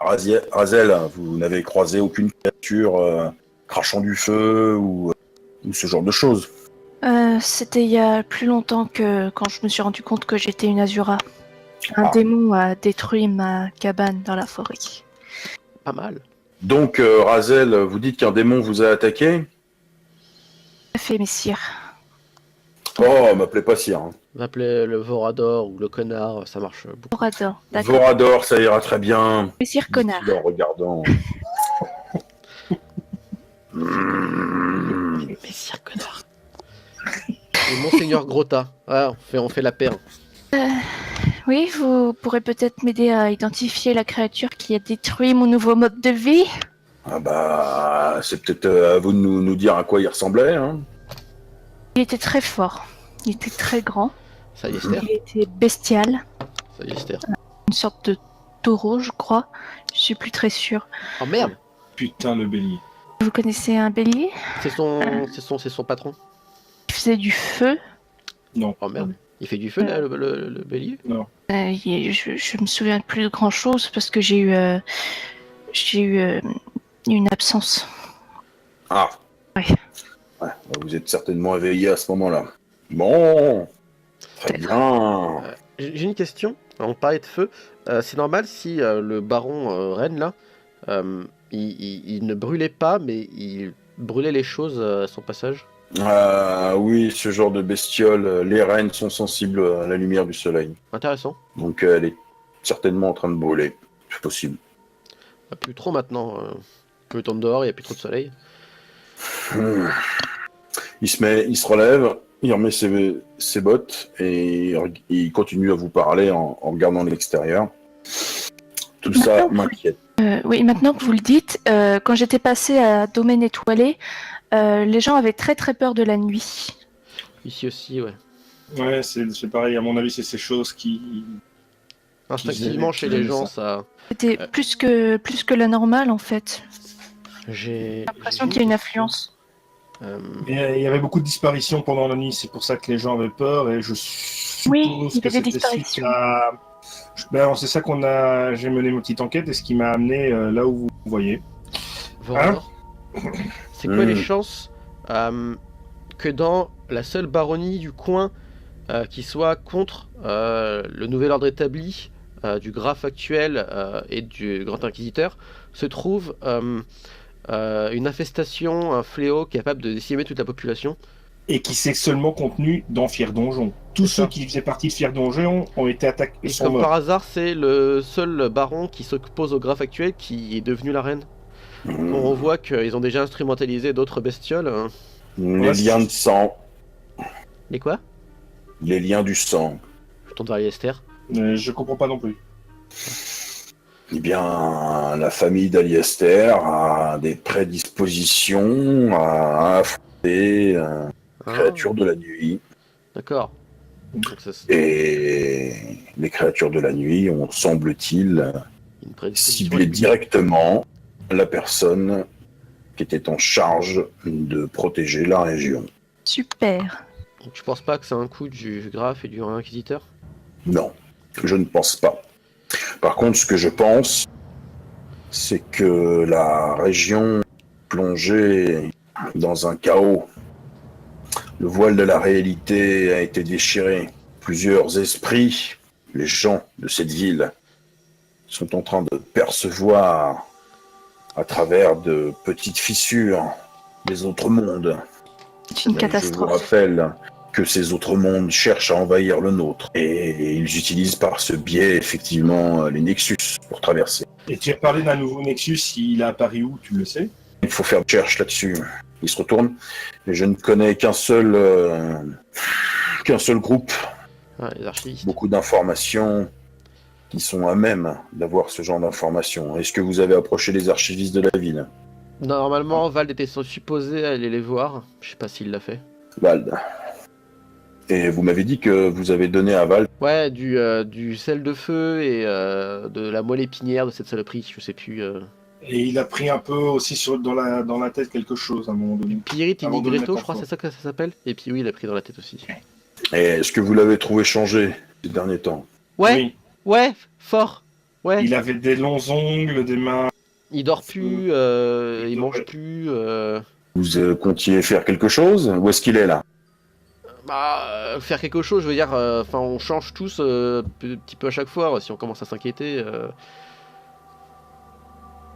Razel, vous n'avez croisé aucune créature crachant du feu ou ce genre de choses? C'était il y a plus longtemps que quand je me suis rendu compte que j'étais une Azura. Un Ah. démon a détruit ma cabane dans la forêt. Pas mal. Donc, Razel, vous dites qu'un démon vous a attaqué? Tout à fait, messire. Oh, m'appelez pas Sire. Hein. On appelait le Vorador ou le connard, ça marche beaucoup. Vorador, d'accord. Vorador, ça ira très bien. Messire connard. Dit-il en regardant. Messire connard. Et Monseigneur Grota. Ouais, on fait la paire. Oui, vous pourrez peut-être m'aider à identifier la créature qui a détruit mon nouveau mode de vie. Ah bah, c'est peut-être à vous de nous dire à quoi il ressemblait. Hein. Il était très fort. Il était très grand. Ça y est, Esther. Il était bestial. Ça y est, Esther. Une sorte de taureau, je crois. Je suis plus très sûre. Oh merde. Putain, le bélier. Vous connaissez un bélier? C'est son patron. Il faisait du feu. Non. Oh merde. Il fait du feu, là, le bélier? Non. Je me souviens de plus de grand chose parce que j'ai eu une absence. Ah. Ouais. Ouais, vous êtes certainement éveillé à ce moment-là. Bon. Très bien. J'ai une question. On parlait de feu. C'est normal si le baron Rennes, là, il ne brûlait pas, mais il brûlait les choses à son passage? Oui, ce genre de bestiole, les rennes sont sensibles à la lumière du soleil. Intéressant. Donc elle est certainement en train de brûler. C'est possible. Plus trop maintenant. Que le temps dehors, il n'y a plus trop de soleil. Il se relève, il remet ses bottes et il continue à vous parler en regardant l'extérieur. Tout ça m'inquiète. Oui, maintenant que vous le dites, quand j'étais passée à Domaine étoilé, les gens avaient très très peur de la nuit. Ici aussi, ouais. Ouais, c'est pareil. À mon avis, c'est ces choses qui... Instinctivement, chez les gens, ça... C'était plus que la normale, en fait. J'ai l'impression qu'il y a une affluence. Il y avait beaucoup de disparitions pendant la nuit, c'est pour ça que les gens avaient peur et je suppose que c'était suite à... Ben, c'est ça j'ai mené une petite enquête et ce qui m'a amené là où vous voyez. C'est quoi les chances que dans la seule baronnie du coin qui soit contre le nouvel ordre établi du graphe actuel et du grand inquisiteur se trouve une infestation, un fléau capable de décimer toute la population? Et qui s'est seulement contenu dans Fier Donjon. Tous ceux qui faisaient partie de Fier Donjon ont été attaqués et sont comme morts. par hasard, c'est le seul baron qui s'oppose au graphe actuel qui est devenu la reine. On voit qu'ils ont déjà instrumentalisé d'autres bestioles. Hein. Les liens de sang. Les quoi? Les liens du sang. Je tourne vers Esther. Je comprends pas non plus. Eh bien, la famille d'Aliester a des prédispositions à affronter créatures de la nuit. D'accord. Et les créatures de la nuit ont, semble-t-il, ciblé directement la personne qui était en charge de protéger la région. Super. Donc, tu penses pas que c'est un coup du graphe et du inquisiteur? Non, je ne pense pas. Par contre, ce que je pense, c'est que la région plongée dans un chaos. Le voile de la réalité a été déchiré. Plusieurs esprits, les gens de cette ville, sont en train de percevoir à travers de petites fissures des autres mondes. C'est une catastrophe. Je vous rappelle que ces autres mondes cherchent à envahir le nôtre. Et ils utilisent par ce biais, effectivement, les Nexus pour traverser. Et tu as parlé d'un nouveau Nexus, il a apparu où, tu le sais? Il faut faire des recherches là-dessus. Il se retourne. Mais je ne connais qu'un seul groupe. Les archivistes. Beaucoup d'informations qui sont à même d'avoir ce genre d'informations. Est-ce que vous avez approché les archivistes de la ville? Normalement, Vald était supposé aller les voir. Je sais pas s'il l'a fait. Vald. Et vous m'avez dit que vous avez donné à Vald... Ouais, du sel de feu et de la moelle épinière de cette saloperie, je sais plus... Et il a pris un peu aussi dans la tête quelque chose à un moment donné. Pyrite Inigreto, je crois, c'est ça que ça s'appelle. Et puis oui, il a pris dans la tête aussi. Et est-ce que vous l'avez trouvé changé ces derniers temps? Ouais, oui. Ouais, fort. Ouais. Il avait des longs ongles, des mains. Il dort plus, il mange plus. Vous comptiez faire quelque chose? Où est-ce qu'il est là? Faire quelque chose, je veux dire, enfin, on change tous un petit peu à chaque fois, si on commence à s'inquiéter.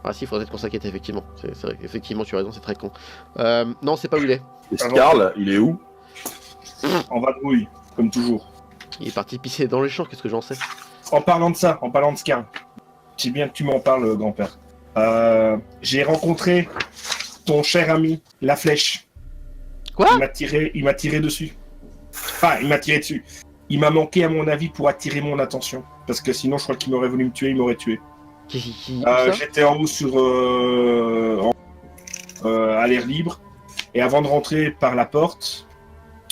Ah si, il faudrait peut-être qu'on s'inquiète, effectivement. C'est vrai, effectivement, tu as raison, c'est très con. Non, c'est pas où il est. Et Scarl, il est où? En vadrouille, comme toujours. Il est parti pisser dans les champs, qu'est-ce que j'en sais? En parlant de ça, en parlant de Scarl, c'est bien que tu m'en parles, grand-père. J'ai rencontré ton cher ami, la flèche. Quoi? Il m'a tiré dessus. Enfin, il m'a tiré dessus. Il m'a manqué, à mon avis, pour attirer mon attention. Parce que sinon, je crois qu'il m'aurait voulu me tuer, il m'aurait tué. J'étais en haut sur à l'air libre. Et avant de rentrer par la porte,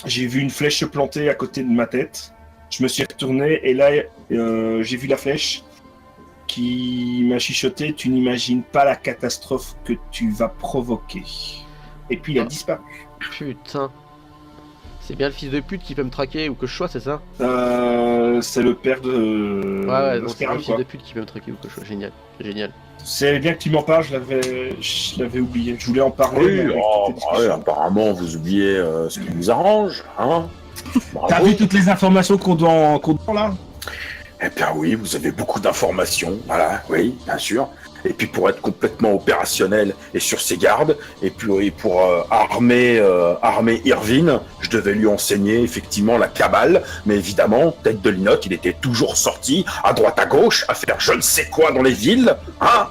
j'ai vu une flèche se planter à côté de ma tête. Je me suis retourné et là, j'ai vu la flèche qui m'a chuchoté. Tu n'imagines pas la catastrophe que tu vas provoquer. Et puis il a disparu. Putain. C'est bien le fils de pute qui peut me traquer ou que je sois, c'est ça? C'est le père de. Ouais, donc c'est le fils de pute qui peut me traquer ou que je sois. Génial, génial. C'est bien que tu m'en parles, je l'avais oublié. Je voulais en parler. Oui, apparemment vous oubliez ce qui vous arrange, hein. T'as vu toutes les informations qu'on doit là? Eh bien oui, vous avez beaucoup d'informations, voilà, oui, bien sûr. Et puis pour être complètement opérationnel et sur ses gardes, et puis pour armer Irvine, je devais lui enseigner effectivement la cabale, mais évidemment, tête de linotte, il était toujours sorti à droite à gauche à faire je ne sais quoi dans les villes, hein.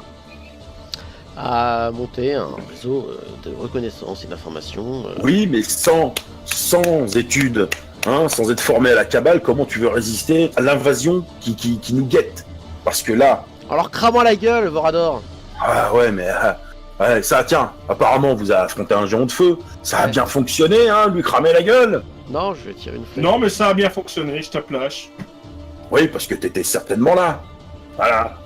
À monter un réseau de reconnaissance et d'information. Oui, mais sans études, hein, sans être formé à la cabale, comment tu veux résister à l'invasion qui nous guette? Parce que là... Alors crame-moi la gueule, Vorador. Ah ouais, mais... ouais, ça, tiens, apparemment vous avez affronté un géant de feu. Ça a bien fonctionné, hein, lui cramer la gueule. Non, je vais tirer une flèche. Non, mais ça a bien fonctionné, je tape lâche. Oui, parce que t'étais certainement là. Voilà.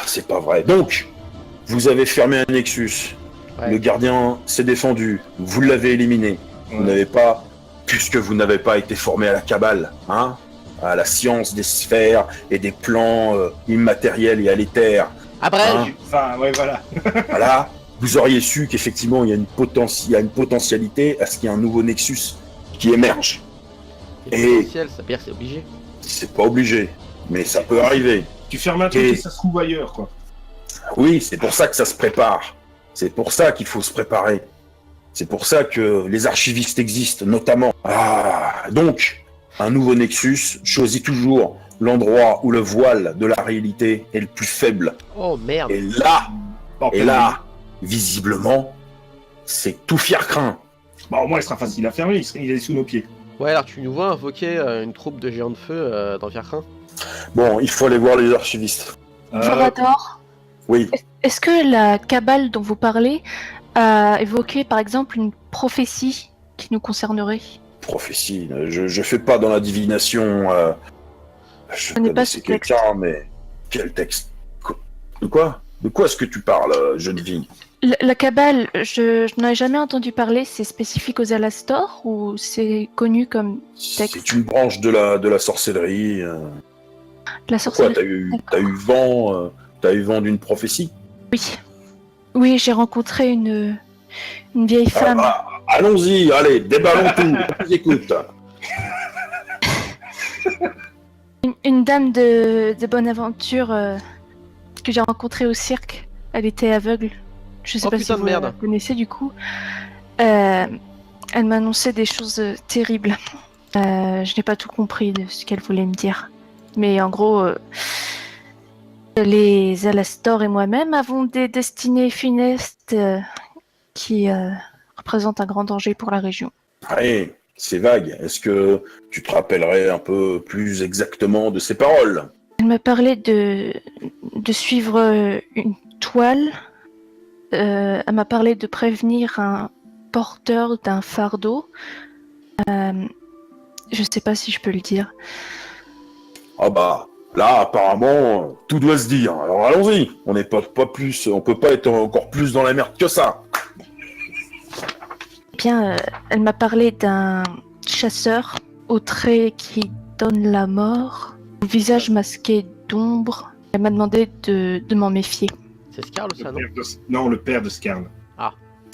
C'est pas vrai. Donc, vous avez fermé un Nexus. Ouais. Le gardien s'est défendu. Vous l'avez éliminé. Ouais. Vous n'avez pas... Puisque vous n'avez pas été formé à la cabale, hein, à la science des sphères et des plans immatériels et à l'éther. Après, hein, enfin, ouais, voilà. Voilà, vous auriez su qu'effectivement il y a une potentialité à ce qu'il y ait un nouveau Nexus qui émerge. Et potentiel, ça perd, c'est obligé. C'est pas obligé, mais ça peut arriver. Tu fermes un truc et ça se trouve ailleurs, quoi. Oui, c'est pour ça que ça se prépare. C'est pour ça qu'il faut se préparer. C'est pour ça que les archivistes existent, notamment. Donc, un nouveau Nexus choisit toujours l'endroit où le voile de la réalité est le plus faible. Oh merde. Et là, visiblement, c'est tout Fier-Crin. Bah au moins il sera facile à fermer, il est sous nos pieds. Ouais, alors tu nous vois invoquer une troupe de géants de feu dans Fier-Crin? Bon, il faut aller voir les archivistes. Vorador. Oui. Est-ce que la cabale dont vous parlez a évoqué par exemple une prophétie qui nous concernerait? Prophétie, je fais pas dans la divination. Je connais pas ce texte. Mais quel texte? De quoi est-ce que tu parles, jeune fille? La cabale, je n'en ai jamais entendu parler. C'est spécifique aux Alastor ou c'est connu comme texte? C'est une branche de la sorcellerie. La sorcellerie. Pourquoi t'as eu vent d'une prophétie? Oui, j'ai rencontré une vieille femme. Allons-y, allez, déballons tout, on vous écoute. Une dame de bonne aventure que j'ai rencontrée au cirque. Elle était aveugle. Je sais pas si vous la connaissez du coup. Elle m'annonçait des choses terribles. Je n'ai pas tout compris de ce qu'elle voulait me dire. Mais en gros, les Alastor et moi-même avons des destinées funestes qui représentent un grand danger pour la région. Oui, c'est vague. Est-ce que tu te rappellerais un peu plus exactement de ces paroles? Elle m'a parlé de suivre une toile. Elle m'a parlé de prévenir un porteur d'un fardeau. Je sais pas si je peux le dire. Ah bah, là, apparemment, tout doit se dire. Alors allons-y. On n'est pas plus, on peut pas être encore plus dans la merde que ça. Bien, elle m'a parlé d'un chasseur aux traits qui donnent la mort, au visage masqué d'ombre, Elle m'a demandé de m'en méfier. C'est Skarl ça, non? Non, le père de Skarl.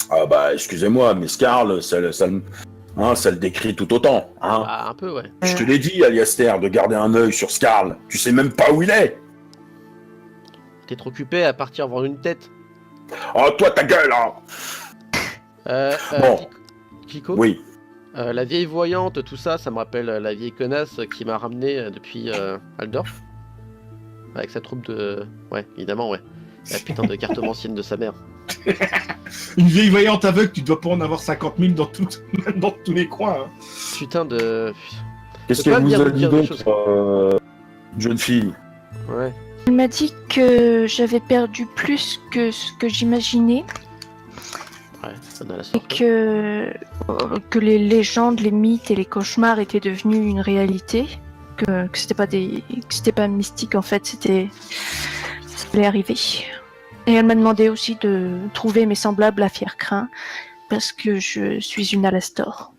Ah bah, excusez-moi, mais Skarl, ça le décrit tout autant. Hein. Ah, un peu, ouais. Je te l'ai dit, Aliaster, de garder un œil sur Skarl. Tu sais même pas où il est. T'es trop occupé à partir voir une tête. Oh, toi, ta gueule, hein. Bon. Kiko? Oui. La vieille voyante, tout ça, ça me rappelle la vieille connasse qui m'a ramené depuis Aldorf. Avec sa troupe de... Ouais, évidemment, ouais. La putain de cartomancienne de sa mère. Une vieille voyante aveugle, tu dois pas en avoir 50 000 dans tous les coins. Hein. Putain de... Qu'est-ce qu'elle vous a dit donc, jeune fille? Ouais. Elle m'a dit que j'avais perdu plus que ce que j'imaginais. Ouais, ça donne la Et sorte. que les légendes, les mythes et les cauchemars étaient devenus une réalité. Que c'était pas mystique en fait, ça allait arriver. Et elle m'a demandé aussi de trouver mes semblables à Fiercrin parce que je suis une Alastor.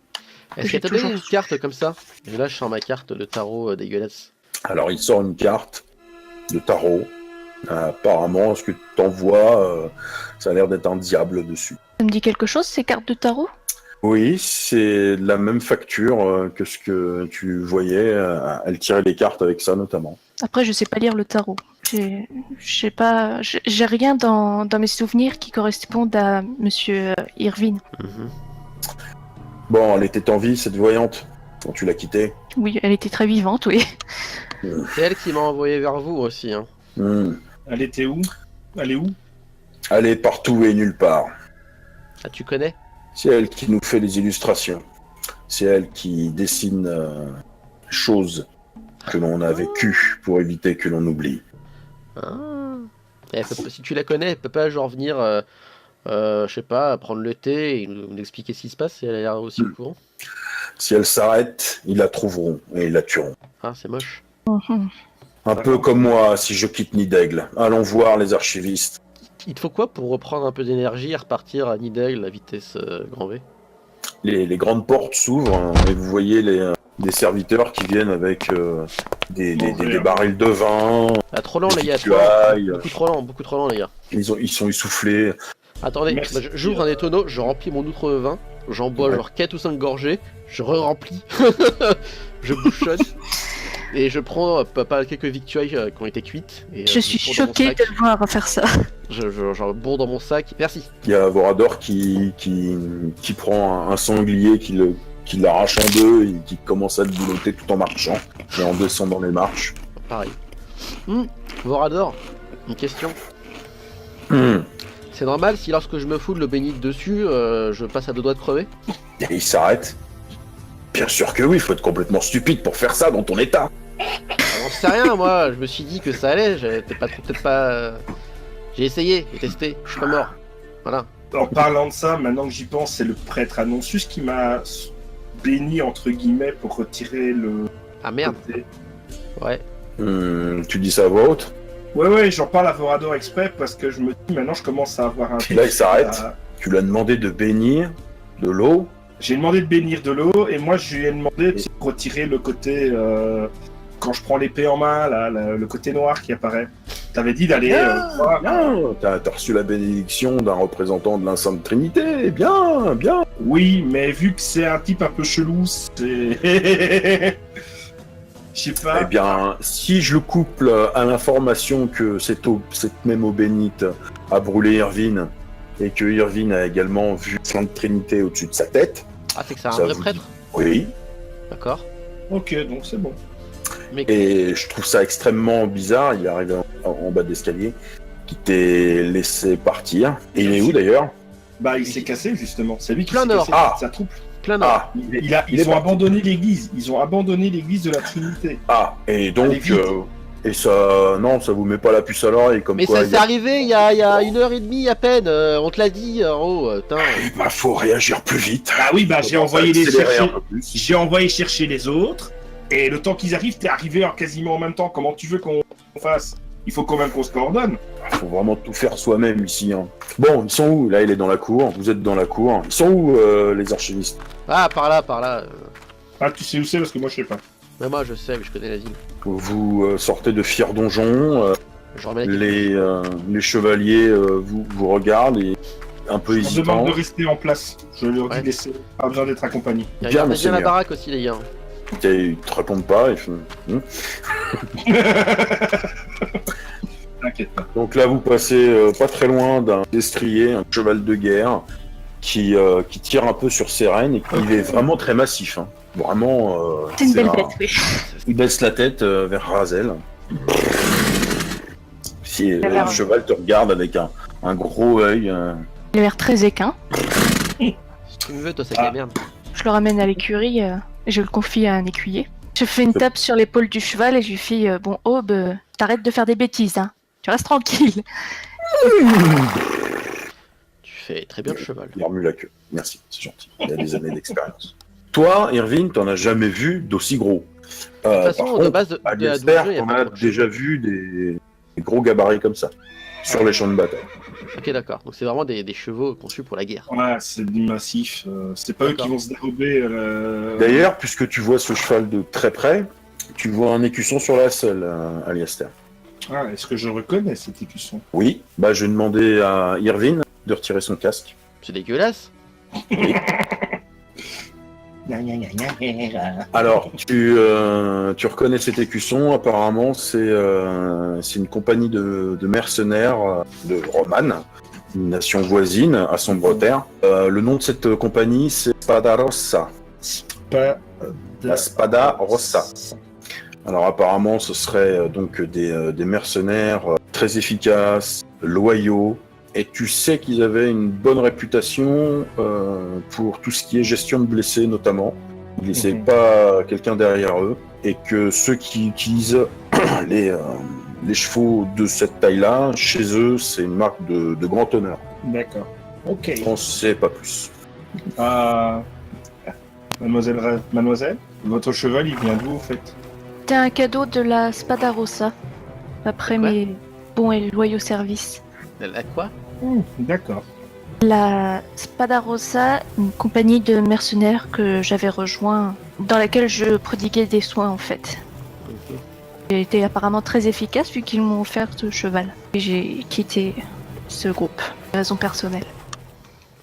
Est-ce qu'elle t'a donné une carte comme ça? Et là, je sors ma carte de tarot dégueulasse. Alors, il sort une carte de tarot. Apparemment, ce que tu t'envoies, ça a l'air d'être un diable dessus. Ça me dit quelque chose, ces cartes de tarot? Oui, c'est la même facture que ce que tu voyais. Elle tirait les cartes avec ça, notamment. Après, je sais pas lire le tarot. J'ai rien dans mes souvenirs qui correspondent à Monsieur Irvine. Bon, elle était en vie, cette voyante, quand tu l'as quittée. Oui, elle était très vivante, oui. C'est elle qui m'a envoyé vers vous aussi. Hein. Elle était où? Elle est où? Elle est partout et nulle part. Ah, tu connais? C'est elle qui nous fait les illustrations. C'est elle qui dessine choses que l'on a vécues pour éviter que l'on oublie. Si tu la connais, elle peut pas genre venir, je sais pas, prendre le thé et nous expliquer ce qui se passe, et elle a l'air aussi au courant. Si elle s'arrête, ils la trouveront et ils la tueront. Ah, c'est moche. Un peu comme moi, si je quitte Nidaigle. Allons voir les archivistes. Il te faut quoi pour reprendre un peu d'énergie et repartir à Nidaigle à vitesse grand V? Les grandes portes s'ouvrent hein, et vous voyez des serviteurs qui viennent avec des barils de vin. Ah, trop lent les gars, beaucoup trop lent les gars. Ils sont essoufflés. Attendez, bah, j'ouvre un étonneau, je remplis mon outre de vin, j'en bois genre 4 ou 5 gorgées, je re-remplis, je bouchonne, et je prends quelques victuailles qui ont été cuites. Et, je suis choquée de le voir faire ça. J'en bourre dans mon sac, merci. Il y a Vorador qui prend un sanglier, qui l'arrache en deux et qui commence à le boulotter tout en marchant et en descendant les marches. Pareil. Vorador, une question. C'est normal si lorsque je me fous de l'eau bénite dessus, je passe à 2 doigts de crever? Et il s'arrête. Bien sûr que oui, il faut être complètement stupide pour faire ça dans ton état. J'en sais rien, moi, je me suis dit que ça allait, peut-être pas... J'ai essayé, j'ai testé, je suis pas mort. Voilà. En parlant de ça, maintenant que j'y pense, c'est le prêtre Annoncius qui m'a béni, entre guillemets, pour retirer le... Ah merde. Côté. Ouais. Tu dis ça à voix haute? Ouais, j'en parle à Vorador exprès parce que je me dis, maintenant je commence à avoir un... Puis là, il s'arrête. Tu lui as demandé de bénir de l'eau. J'ai demandé de bénir de l'eau et moi je lui ai demandé de retirer le côté... quand je prends l'épée en main, là, le côté noir qui apparaît. T'avais dit d'aller... Bien, t'as reçu la bénédiction d'un représentant de la Sainte Trinité, bien. Oui, mais vu que c'est un type un peu chelou, c'est... Je sais pas. Eh bien, si je le couple à l'information que cette même eau bénite a brûlé Irvine, et que Irvine a également vu Sainte Trinité au-dessus de sa tête... Ah, c'est que c'est un vrai prêtre? Oui. D'accord. Ok, donc c'est bon. Et je trouve ça extrêmement bizarre, il est arrivé en bas de l'escalier, qui t'est laissé partir. Et il est où d'ailleurs? Bah il s'est cassé justement, c'est lui qui Plein s'est nord. cassé sa troupe. Plein nord. Ah, Ils ont abandonné l'église, ils ont abandonné l'église de la Trinité. Ah, et donc... et ça... Non, ça vous met pas la puce à l'oreille comme mais quoi... Mais ça s'est arrivé il y a 1h30 à peine, on te l'a dit en haut, putain. Bah faut réagir plus vite. Ah oui, bah j'ai envoyé chercher les autres. Et le temps qu'ils arrivent, t'es arrivé quasiment en même temps. Comment tu veux qu'on fasse? Il faut quand même qu'on se coordonne. Faut vraiment tout faire soi-même ici. Hein. Bon, ils sont où? Là, il est dans la cour. Vous êtes dans la cour. Ils sont où, les archivistes? Ah, par là. Ah, tu sais où c'est? Parce que moi, je sais pas. Mais moi, je sais, je connais la ville. Vous sortez de Fier Donjon. Les chevaliers vous regardent et un peu hésitants. Je demande de rester en place. Je leur dis laisser, pas besoin d'être accompagné. Bien la baraque aussi, les gars. Ils te répondent pas. T'inquiète pas. Donc là, vous passez pas très loin d'un destrier, un cheval de guerre, qui tire un peu sur ses rênes et qui est vraiment très massif. Hein. Vraiment. C'est une belle tête, oui. Il baisse la tête vers Razel. Le cheval te regarde avec un gros œil. Il a l'air très équin. Si tu me veux, toi, c'est de la merde. Je le ramène à l'écurie et je le confie à un écuyer. Je fais une tape sur l'épaule du cheval et je lui fais bon, Aube, t'arrêtes de faire des bêtises, hein. Tu restes tranquille. Tu fais très bien le cheval. Il remue la queue. Merci, c'est gentil. Il a des années d'expérience. Toi, Irvine, t'en as jamais vu d'aussi gros. De toute façon, de base, Alistair, t'en as déjà vu des gros gabarits comme ça, sur les champs de bataille. Ok, d'accord. Donc c'est vraiment des chevaux conçus pour la guerre. Ouais, c'est du massif. C'est pas eux qui vont se dérober. D'ailleurs, puisque tu vois ce cheval de très près, tu vois un écusson sur la selle, Alistair. Ah, est-ce que je reconnais cet écusson? Oui, bah je vais demander à Irvine de retirer son casque. C'est dégueulasse. Oui. Alors, tu reconnais cet écusson, apparemment c'est une compagnie de mercenaires de Roman, une nation voisine à Sombreterre. Le nom de cette compagnie c'est Spada Rossa. La Spada Rossa. Alors apparemment ce serait donc des mercenaires très efficaces, loyaux, et tu sais qu'ils avaient une bonne réputation pour tout ce qui est gestion de blessés notamment. Ils ne laissaient pas quelqu'un derrière eux, et que ceux qui utilisent les chevaux de cette taille-là, chez eux c'est une marque de grand honneur. D'accord. Ok. On ne sait pas plus. Mademoiselle, votre cheval il vient d'où en fait? C'était un cadeau de la Spada Rossa, après mes bons et loyaux services. La quoi? D'accord. La Spada Rossa, une compagnie de mercenaires que j'avais rejoint, dans laquelle je prodiguais des soins en fait. J'ai été apparemment très efficace vu qu'ils m'ont offert ce cheval. Et j'ai quitté ce groupe, pour raisons personnelles.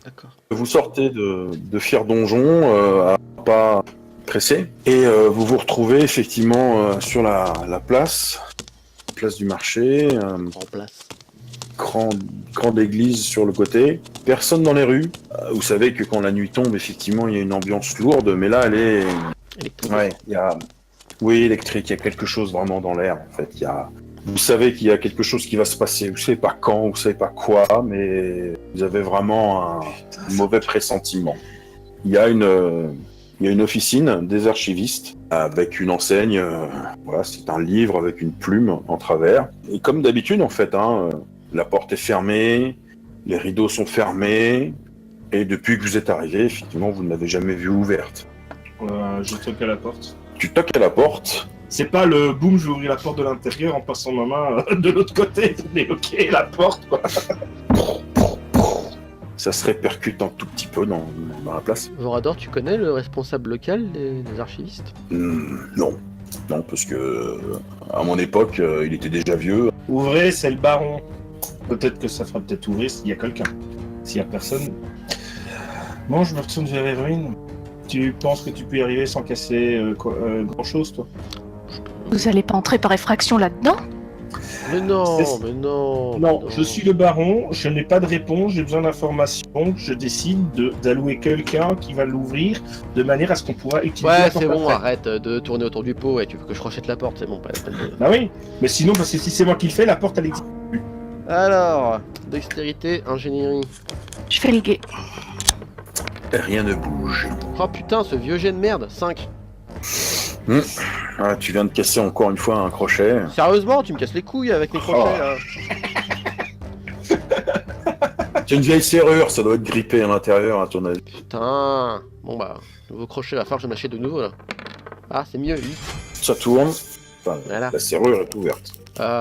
D'accord. Vous sortez de Fier Donjon à pas pressé, et vous vous retrouvez effectivement sur la place du marché. En place. Grande église sur le côté. Personne dans les rues. Vous savez que quand la nuit tombe, effectivement, il y a une ambiance lourde, mais là, elle est... Électrique. Ouais, oui, électrique. Il y a quelque chose vraiment dans l'air, en fait. Vous savez qu'il y a quelque chose qui va se passer. Vous savez pas quand, vous savez pas quoi, mais vous avez vraiment un mauvais pressentiment. Il y a une officine des archivistes avec une enseigne. Voilà, c'est un livre avec une plume en travers. Et comme d'habitude, en fait, la porte est fermée, les rideaux sont fermés, et depuis que vous êtes arrivé, effectivement, vous ne l'avez jamais vue ouverte. Je toque à la porte. Tu toques à la porte. C'est pas le boum, je vais ouvrir la porte de l'intérieur en passant ma main de l'autre côté pour débloquer la porte, quoi. Ça se répercute un tout petit peu dans la place. Jorador, tu connais le responsable local des archivistes? Non, parce que à mon époque, il était déjà vieux. Ouvrez, c'est le baron. Peut-être que ça fera peut-être ouvrir s'il y a quelqu'un. S'il y a personne... Bon, je me retourne vers Evelyn. Tu penses que tu peux y arriver sans casser grand-chose, toi? Vous allez pas entrer par effraction là-dedans? Mais non. Non, je suis le baron, je n'ai pas de réponse, j'ai besoin d'informations, je décide d'allouer quelqu'un qui va l'ouvrir de manière à ce qu'on pourra utiliser la porte. Ouais, c'est bon, après. arrête de tourner autour du pot, et tu veux que je rachète la porte, c'est bon, pas la peine de... Bah oui, mais sinon, parce que si c'est moi qui le fais, la porte elle existe. Alors, dextérité, ingénierie. Je fais le guet. Rien ne bouge. Oh putain, ce vieux jet de merde, 5. Tu viens de casser encore une fois un crochet. Sérieusement, tu me casses les couilles avec les crochets, là. C'est une vieille serrure, ça doit être grippé à l'intérieur, à ton avis. Putain. Bon bah, nouveau crochet, va falloir que je m'achète de nouveau, là. Ah, c'est mieux, 8. Ça tourne. Enfin, Voilà. La serrure est ouverte.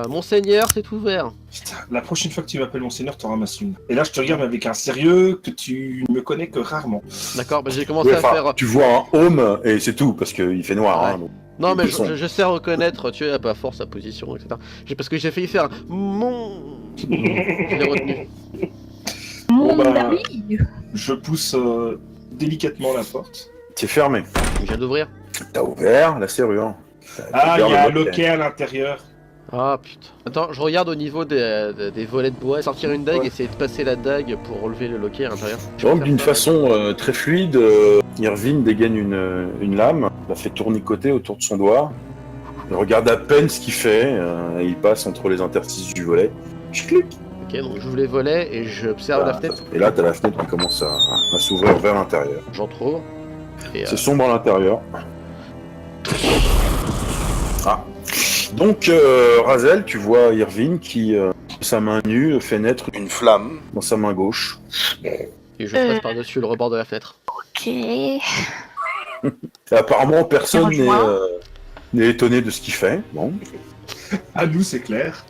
Monseigneur, c'est ouvert. Putain, la prochaine fois que tu m'appelles Monseigneur, t'en ramasses une. Et là, je te regarde avec un sérieux que tu ne me connais que rarement. D'accord, bah j'ai commencé à faire... Tu vois un home et c'est tout, parce qu'il fait noir. Ouais. Hein, donc. Non, mais je sais reconnaître, tu vois, pas fort sa position, etc. Parce que j'ai failli faire mon. Je l'ai retenu. Mon bah, ami. Je pousse délicatement la porte. C'est fermé. Je viens d'ouvrir. T'as ouvert la serrure. Ah, il y a un loquet à l'intérieur. Ah putain. Attends, je regarde au niveau des volets de bois, sortir une dague, essayer de passer la dague pour relever le loquet à l'intérieur. Donc d'une façon très fluide, Irvine dégaine une lame, la fait tournicoter autour de son doigt. Il regarde à peine ce qu'il fait, et il passe entre les interstices du volet. Clic. Ok, donc j'ouvre les volets et j'observe la fenêtre. Et là, t'as la fenêtre qui commence à s'ouvrir vers l'intérieur. J'entrouvre. C'est sombre à l'intérieur. Ah. Donc, Razel, tu vois Irvine qui, sa main nue, fait naître une flamme dans sa main gauche. Et je passe par-dessus le rebord de la fenêtre. Ok. Et apparemment, personne n'est étonné de ce qu'il fait. Bon. À nous, c'est clair.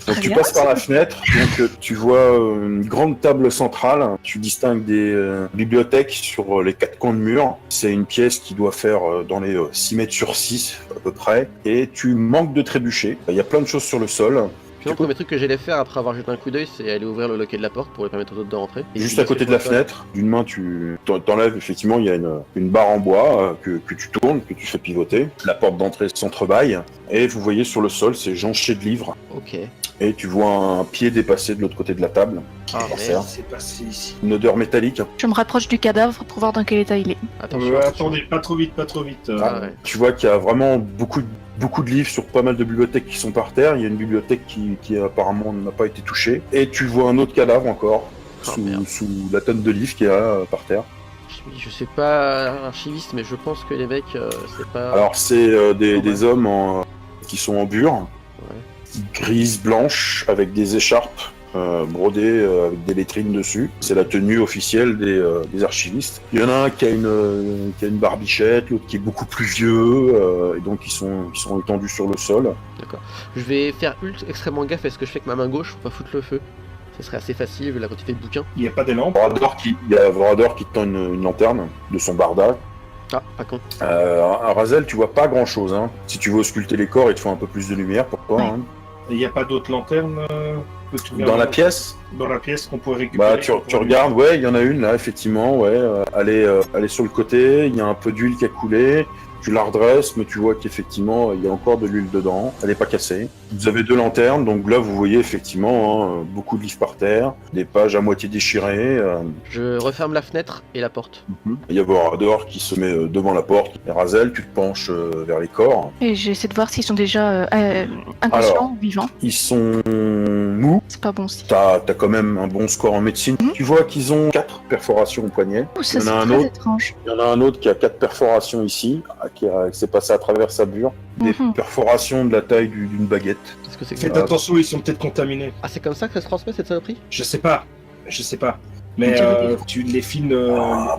Donc tu passes par la fenêtre, donc tu vois une grande table centrale, tu distingues des bibliothèques sur les 4 coins de mur. C'est une pièce qui doit faire dans les 6 mètres sur 6 à peu près, et tu manques de trébucher. Il y a plein de choses sur le sol. Puis le premier truc que j'allais faire après avoir jeté un coup d'œil, c'est aller ouvrir le loquet de la porte pour lui permettre aux autres de rentrer. Et juste à côté de la fenêtre, d'une main tu t'enlèves, effectivement il y a une barre en bois que tu tournes, que tu fais pivoter. La porte d'entrée s'entrebâille, et vous voyez sur le sol c'est jonché de livres. Ok. Et tu vois un pied dépassé de l'autre côté de la table. Ah merde, c'est passé ici. Une odeur métallique. Je me rapproche du cadavre pour voir dans quel état il est. Attention. Attendez, pas trop vite, pas trop vite. Ah, ouais. Tu vois qu'il y a vraiment beaucoup de livres sur pas mal de bibliothèques qui sont par terre. Il y a une bibliothèque qui apparemment n'a pas été touchée. Et tu vois un autre cadavre encore, sous la tonne de livres qu'il y a par terre. Je sais pas archiviste, mais je pense que les mecs, c'est pas... Alors c'est des hommes qui sont en bure, Ouais. grises, blanches, avec des écharpes brodées avec des lettrines dessus. C'est la tenue officielle des archivistes. Il y en a un qui a une barbichette, l'autre qui est beaucoup plus vieux, et donc ils sont étendus sur le sol. D'accord. Je vais faire extrêmement gaffe à ce que je fais avec ma main gauche pour pas foutre le feu. Ça serait assez facile vu la quantité de bouquins. Il n'y a pas des lampes. Il y a Vorador qui te tend une lanterne de son barda. Ah, pas con. À Razel, tu vois pas grand chose. Hein. Si tu veux ausculter les corps, il te faut un peu plus de lumière pour toi. Ouais. Hein. Il n'y a pas d'autres lanternes Dans la pièce Dans la pièce qu'on pourrait récupérer. Bah, tu regardes, ouais, il y en a une là, effectivement. Ouais, elle est sur le côté, il y a un peu d'huile qui a coulé. Tu la redresses, mais tu vois qu'effectivement, il y a encore de l'huile dedans. Elle n'est pas cassée. Vous avez 2 lanternes, donc là, vous voyez effectivement beaucoup de livres par terre, des pages à moitié déchirées. Je referme la fenêtre et la porte. Il y a Vorador qui se met devant la porte. Et Razel, tu te penches vers les corps. Et j'essaie de voir s'ils sont déjà inconscients ou vivants. Ils sont mous. C'est pas bon si. T'as quand même un bon score en médecine. Tu vois qu'ils ont 4 perforations au poignet. Oh, ça Il y en a c'est un très autre. étrange. Il y en a un autre qui a 4 perforations ici, qui s'est passé à travers sa bure. Des perforations de la taille d'une baguette. Qu'est-ce que c'est que Faites ça attention, ils sont peut-être contaminés. Ah, c'est comme ça que ça se transmet cette saloperie? Je sais pas. Mais tu les films.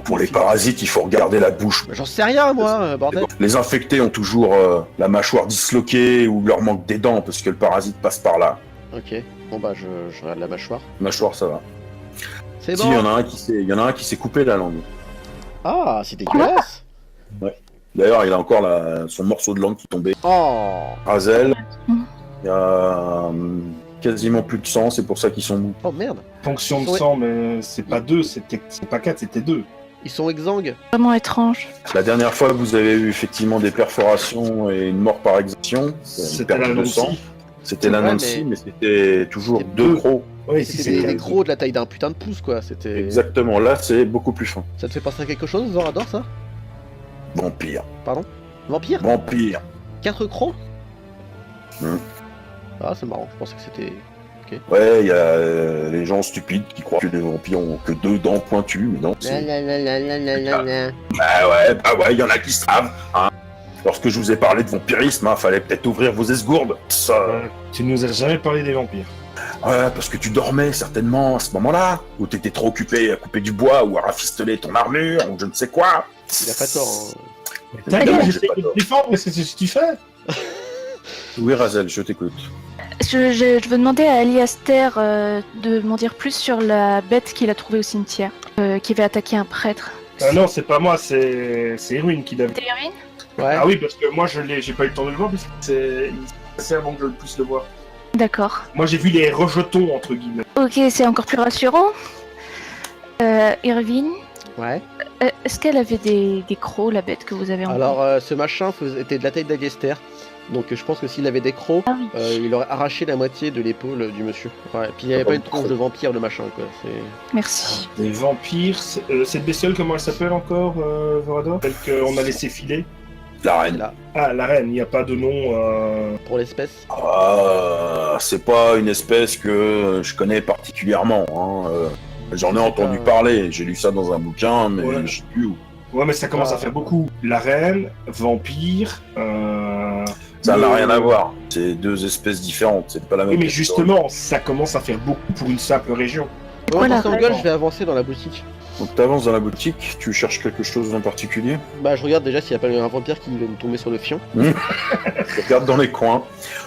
Pour les parasites, il faut regarder la bouche. J'en sais rien moi, bordel. Les infectés ont toujours la mâchoire disloquée ou leur manque des dents parce que le parasite passe par là. Ok, bon bah je regarde la mâchoire. Mâchoire, ça va. C'est Si, bon. il y en a un qui s'est coupé la langue. Ah, c'est dégueulasse. D'ailleurs, il a encore son morceau de langue qui tombait. Oh. Razel, il y a quasiment plus de sang, c'est pour ça qu'ils sont mous. Oh merde. Fonction de sang, mais c'est pas 2, c'est pas 4, c'était 2. Ils sont exsangues. Vraiment étrange. La dernière fois que vous avez eu effectivement des perforations et une mort par exhaustion, C'était la Nancy. C'était la Ouais, Nancy, mais c'était toujours C'était 2 crocs. Oui, si C'était c'est des crocs de la taille d'un putain de pouce quoi. C'était. Exactement, là c'est beaucoup plus fin. Ça te fait penser à quelque chose, Zorador, ça? Vampire. Pardon? Vampire? Vampire. 4 crocs? Hmm. Ah, c'est marrant, je pensais que c'était... Ouais, il y a les gens stupides qui croient que les vampires ont que 2 dents pointues, mais non. Bah ouais, il y en a qui savent. Hein. Lorsque je vous ai parlé de vampirisme, fallait peut-être ouvrir vos esgourdes. Ça... Tu nous as jamais parlé des vampires. Ouais, parce que tu dormais certainement à ce moment-là, ou t'étais trop occupé à couper du bois ou à rafistoler ton armure, ou je ne sais quoi. Il a pas tort, hein. Évidemment, j'ai J'essaie pas de tort. te défendre, mais c'est ce que tu fais. Oui, Razel, je t'écoute. Je veux demander à Aliaster de m'en dire plus sur la bête qu'il a trouvée au cimetière, qui avait attaqué un prêtre. Ah non, c'est pas moi, c'est Erwin qui l'a vu. C'était Irvine ? Ouais. Ah oui, parce que moi j'ai pas eu le temps de le voir parce que c'est passé avant que je puisse le voir. D'accord. Moi j'ai vu les rejetons entre guillemets. Ok, c'est encore plus rassurant. Irvine. Ouais. Est-ce qu'elle avait des crocs, la bête que vous avez en Alors, ce machin était de la taille d'Agester. Donc, je pense que s'il avait des crocs, il aurait arraché la moitié de l'épaule du monsieur. Ouais. Puis il n'y avait pas une tronche de vampire, le machin, quoi. Merci. Des vampires. Cette bestiole, comment elle s'appelle encore, Vorador? Celle qu'on a laissé filer. La reine. Là. Ah, la reine. Il n'y a pas de nom. Pour l'espèce. C'est pas une espèce que je connais particulièrement. J'en ai entendu parler. J'ai lu ça dans un bouquin, mais je sais plus où. Ouais, mais ça commence à faire beaucoup. La reine, vampire. Ça n'a rien à voir. C'est deux espèces différentes. C'est pas la même. Oui, mais justement, ça commence à faire beaucoup pour une simple région. Voilà. Je vais avancer dans la boutique. Donc t'avances dans la boutique, tu cherches quelque chose en particulier? Bah je regarde déjà s'il n'y a pas un vampire qui va nous tomber sur le fion. Tu regardes dans les coins,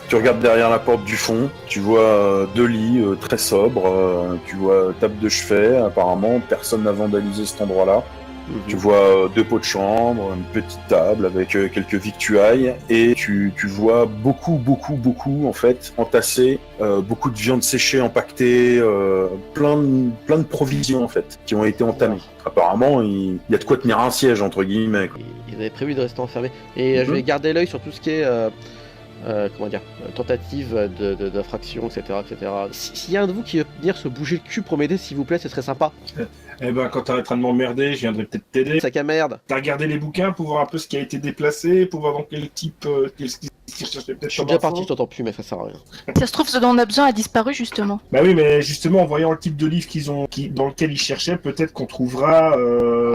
tu regardes derrière la porte du fond, tu vois 2 lits très sobres, tu vois table de chevet, apparemment personne n'a vandalisé cet endroit-là. Tu vois 2 pots de chambre, une petite table avec quelques victuailles, et tu vois beaucoup en fait entassé, beaucoup de viande séchée, empaquetée, plein de provisions en fait qui ont été entamées. Apparemment, il y a de quoi tenir un siège entre guillemets. Ils avaient prévu de rester enfermés. Et je vais garder l'œil sur tout ce qui est tentative d'infraction, etc. S'il y a un de vous qui veut venir se bouger le cul pour m'aider, s'il vous plaît, ce serait sympa. Eh ben, quand t'arrêteras de m'emmerder, je viendrai peut-être t'aider. Sac à merde. T'as regardé les bouquins pour voir un peu ce qui a été déplacé, pour voir dans quel type, qu'est-ce qui cherchait peut-être. Je suis déjà parti, je t'entends plus, mais ça sert à rien. Ça se trouve, ce dont on a besoin a disparu justement. Bah oui, mais justement, en voyant le type de livre dans lequel ils cherchaient, peut-être qu'on trouvera.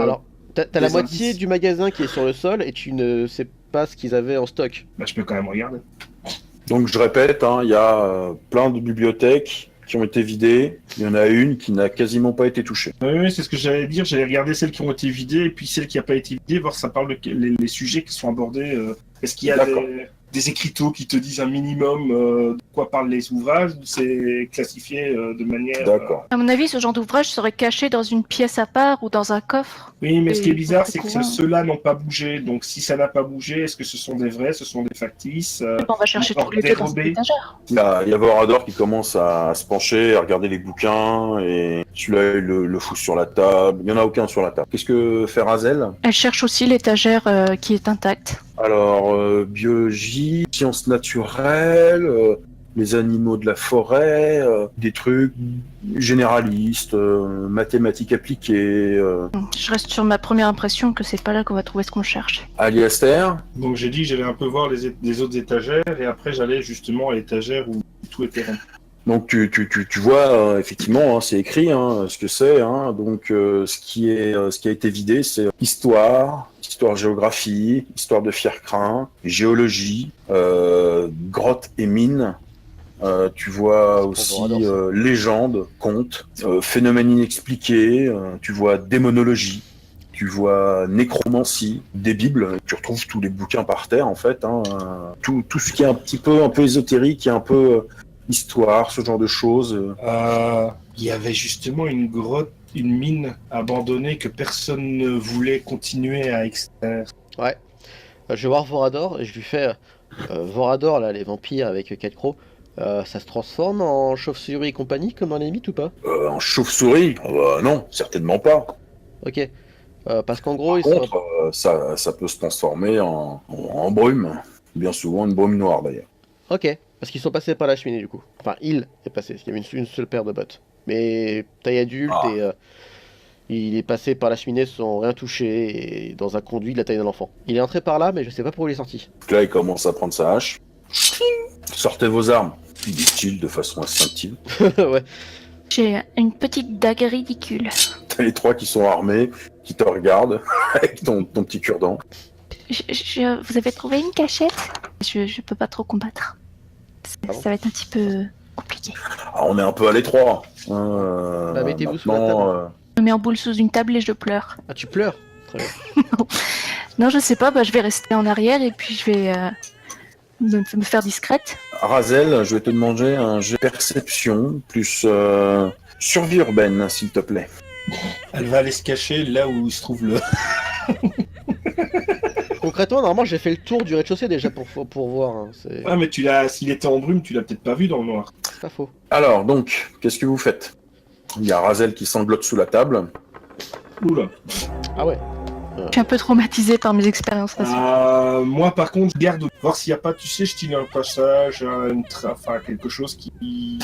Alors, t'as la moitié du magasin qui est sur le sol et tu ne sais pas ce qu'ils avaient en stock. Bah, je peux quand même regarder. Donc je répète, il y a plein de bibliothèques qui ont été vidées. Il y en a une qui n'a quasiment pas été touchée. Oui, c'est ce que j'allais dire. J'allais regarder celles qui ont été vidées et puis celles qui n'ont pas été vidées, voir si ça parle les sujets qui sont abordés. Est-ce qu'il y a des écriteaux qui te disent un minimum de quoi parlent les ouvrages, ou c'est classifié de manière... D'accord. À mon avis, ce genre d'ouvrage serait caché dans une pièce à part ou dans un coffre. Oui, mais ce qui est bizarre, c'est que ceux-là n'ont pas bougé. Donc si ça n'a pas bougé, est-ce que ce sont des vrais, ce sont des factices On va chercher tous les deux dans cette étagère. Il y a Vorador qui commence à se pencher, à regarder les bouquins, et celui-là, le fout sur la table. Il n'y en a aucun sur la table. Qu'est-ce que fait Razel? Elle cherche aussi l'étagère qui est intacte. Alors, biologie, sciences naturelles, les animaux de la forêt, des trucs généralistes, mathématiques appliquées. Je reste sur ma première impression que c'est pas là qu'on va trouver ce qu'on cherche. Aliaster. Donc j'ai dit que j'allais un peu voir les autres étagères, et après j'allais justement à l'étagère où tout était rempli. Donc tu vois effectivement, c'est écrit ce que c'est. Donc ce qui a été vidé, c'est histoire-géographie, histoire de Fiercrin, géologie, grottes et mines. Tu vois aussi légende, contes, phénomènes inexpliqués. Tu vois démonologie. Tu vois nécromancie, des bibles. Tu retrouves tous les bouquins par terre en fait. Tout ce qui est un peu ésotérique et un peu histoire, ce genre de choses. Il y avait justement une grotte, une mine abandonnée que personne ne voulait continuer à extraire. Ouais. Je vais voir Vorador et je lui fais Vorador, là, les vampires avec 4 crocs, ça se transforme en chauve-souris et compagnie comme dans les mythes ou pas? En chauve-souris? Non, certainement pas. Ok. Parce qu'en gros, ça peut se transformer en brume. Bien souvent, une brume noire d'ailleurs. Ok. Parce qu'ils sont passés par la cheminée du coup. Enfin, il est passé, il y avait une seule paire de bottes. Mais taille adulte et il est passé par la cheminée sans rien toucher et dans un conduit de la taille d'un enfant. Il est entré par là, mais je sais pas pourquoi il est sorti. Là, il commence à prendre sa hache. Sortez vos armes. Puis dit-il de façon instinctive. Ouais. J'ai une petite dague ridicule. T'as les 3 qui sont armés, qui te regardent avec ton petit cure-dent. Vous avez trouvé une cachette? Je peux pas trop combattre. Ça va être un petit peu compliqué. On est un peu à l'étroit. Mettez-vous sous la table. Je me mets en boule sous une table et je pleure. Ah, tu pleures? Très bien. Non, je sais pas, je vais rester en arrière et puis je vais me faire discrète. Razel, je vais te demander un jet de perception plus survie urbaine, s'il te plaît. Elle va aller se cacher là où se trouve le... Concrètement, normalement, j'ai fait le tour du rez-de-chaussée déjà pour voir. Hein, ah, mais s'il était en brume, tu l'as peut-être pas vu dans le noir. C'est pas faux. Alors, donc, qu'est-ce que vous faites? Il y a Razel qui sanglote sous la table. Oula. Ah ouais. Je suis un peu traumatisé par mes expériences passées. Moi, par contre, je garde voir s'il n'y a pas, tu sais, style un passage, enfin quelque chose qui...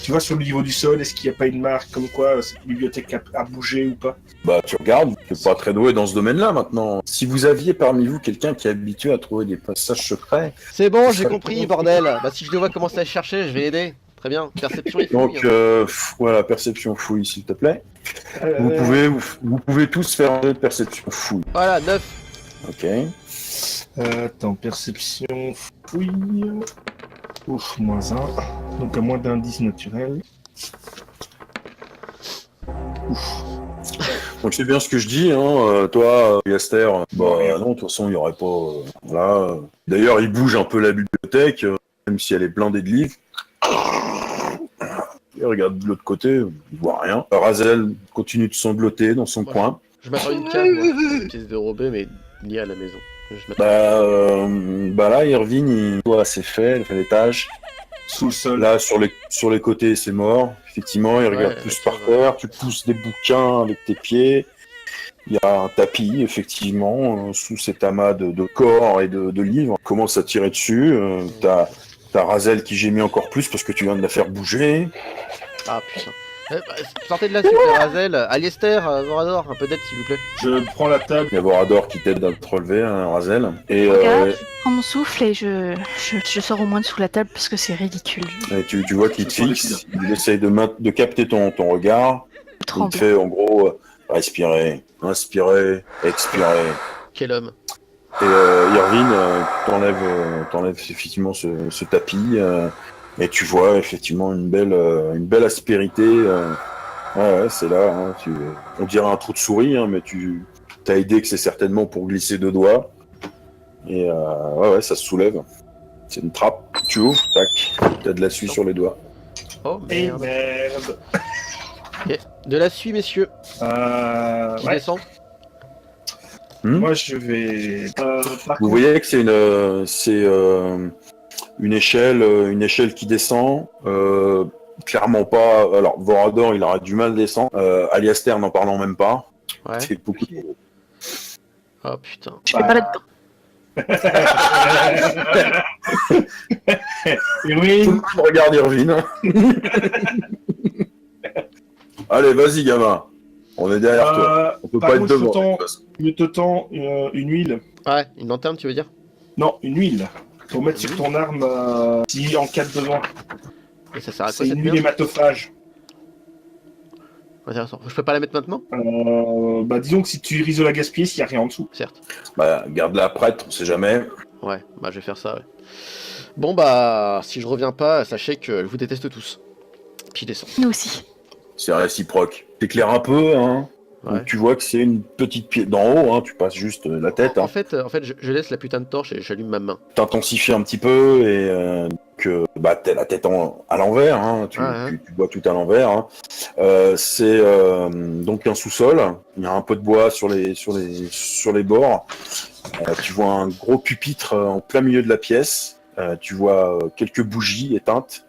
Tu vois, sur le niveau du sol, est-ce qu'il n'y a pas une marque comme quoi cette bibliothèque a bougé ou pas? Bah, tu regardes, tu n'es pas très doué dans ce domaine-là maintenant. Si vous aviez parmi vous quelqu'un qui est habitué à trouver des passages secrets... C'est bon, j'ai compris, bordel. Bah, si je le vois commencer à chercher, je vais l'aider. Très bien, perception et fouille. Donc, voilà, perception fouille, s'il te plaît. Vous pouvez tous faire un jeu de perception fouille. Voilà, 9. Ok. Attends, perception fouille... Ouf, -1. Donc à moins d'indice naturel. Ouf. Donc c'est bien ce que je dis, hein. Toi, Gaster, bah non, de toute façon, il n'y aurait pas... voilà. D'ailleurs, il bouge un peu la bibliothèque, même si elle est blindée de livres. Il regarde de l'autre côté, il voit rien. Razel continue de sangloter dans son coin. Je m'attends à une cave, moi. Une pièce dérobée, mais liée à la maison. Bah là, Irvine, il voit ses faits, il fait des tâches. Sous le sol. Là, sur les côtés, c'est mort. Effectivement, il regarde plus par terre. Tu pousses des bouquins avec tes pieds. Il y a un tapis, effectivement, sous cet amas de corps et de livres. Il commence à tirer dessus. T'as Razel qui gémit encore plus parce que tu viens de la faire bouger. Ah putain. Sortez de là, s'il vous plaît, Razel. Aliester, Vorador, un peu d'aide, s'il vous plaît. Je prends la table. Il y a Vorador qui t'aide à te relever, hein, Razel. Et Regarde, je prends mon souffle et je sors au moins de sous la table parce que c'est ridicule. Et tu vois qu'il te fixe, il essaye de capter ton regard. Il te fait en gros respirer, inspirer, expirer. Quel homme. Et Irvine t'enlève effectivement ce tapis et tu vois effectivement une belle aspérité. Ouais, c'est là. Hein, on dirait un trou de souris, hein, mais tu t'as aidé que c'est certainement pour glisser 2 doigts. Et ouais, ça se soulève. C'est une trappe. Tu ouvres, tac. T'as de la suie sur les doigts. Oh merde. Ok. De la suie, messieurs. Qui descend. Moi, je vais. Vous voyez que c'est une échelle qui descend. Clairement pas. Alors, Vorador, il aurait du mal à descendre. Aliaster, n'en parlons même pas. Ouais. C'est beaucoup trop. Oh putain. Je fais pas là-dedans. Oui. Tout le monde regarde Irvine. Allez, vas-y, gamin. On est derrière toi. On peut pas être devant. Je te tends une huile. Ouais, une lanterne, tu veux dire? Non, une huile. Pour mettre sur ton arme si en cas de besoin. Et ça sert à quoi C'est cette une huile merde? hématophage. Intéressant. Je peux pas la mettre maintenant? Bah disons que si tu risques de la gaspiller, s'il y a rien en dessous. Certes. Bah, garde-la prête, on sait jamais. Ouais, bah je vais faire ça, ouais. Bon bah, si je reviens pas, sachez que je vous déteste tous. Puis je descends. Nous aussi. C'est réciproque. T'éclaires un peu, hein. Ouais. Donc, tu vois que c'est une petite pièce d'en haut, hein. Tu passes juste la tête. En Hein. fait, je laisse la putain de torche et j'allume ma main. T'intensifies un petit peu et que bah t'as la tête à l'envers, hein. Tu vois tout à l'envers. Hein. C'est donc un sous-sol. Il y a un peu de bois sur les bords. Tu vois un gros pupitre en plein milieu de la pièce. Tu vois quelques bougies éteintes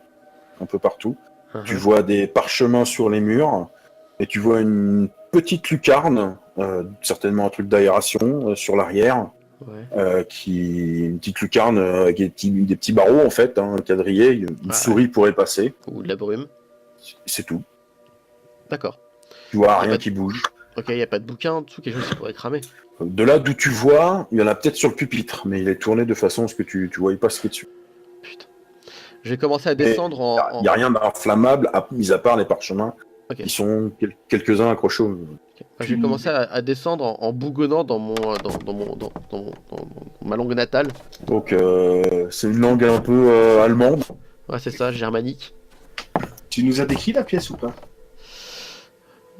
un peu partout. Tu vois des parchemins sur les murs et tu vois une petite lucarne, certainement un truc d'aération sur l'arrière. Ouais. Une petite lucarne avec des petits barreaux en fait, hein, quadrillés, une souris pourrait passer. Ou de la brume. C'est tout. D'accord. Tu vois rien qui bouge. Ok, il n'y a pas de bouquin en dessous, quelque chose qui pourrait cramer. De là d'où tu vois, il y en a peut-être sur le pupitre, mais il est tourné de façon à ce que tu voyais pas ce qui est dessus. Putain. Je vais commencer à descendre Il n'y a rien d'inflammable, mis à part les parchemins, qui sont quelques-uns accrochés. Okay. Je vais commencer à descendre en bougonnant dans ma langue natale. Donc c'est une langue un peu allemande. Ouais, c'est ça, germanique. Tu nous as décrit la pièce ou pas?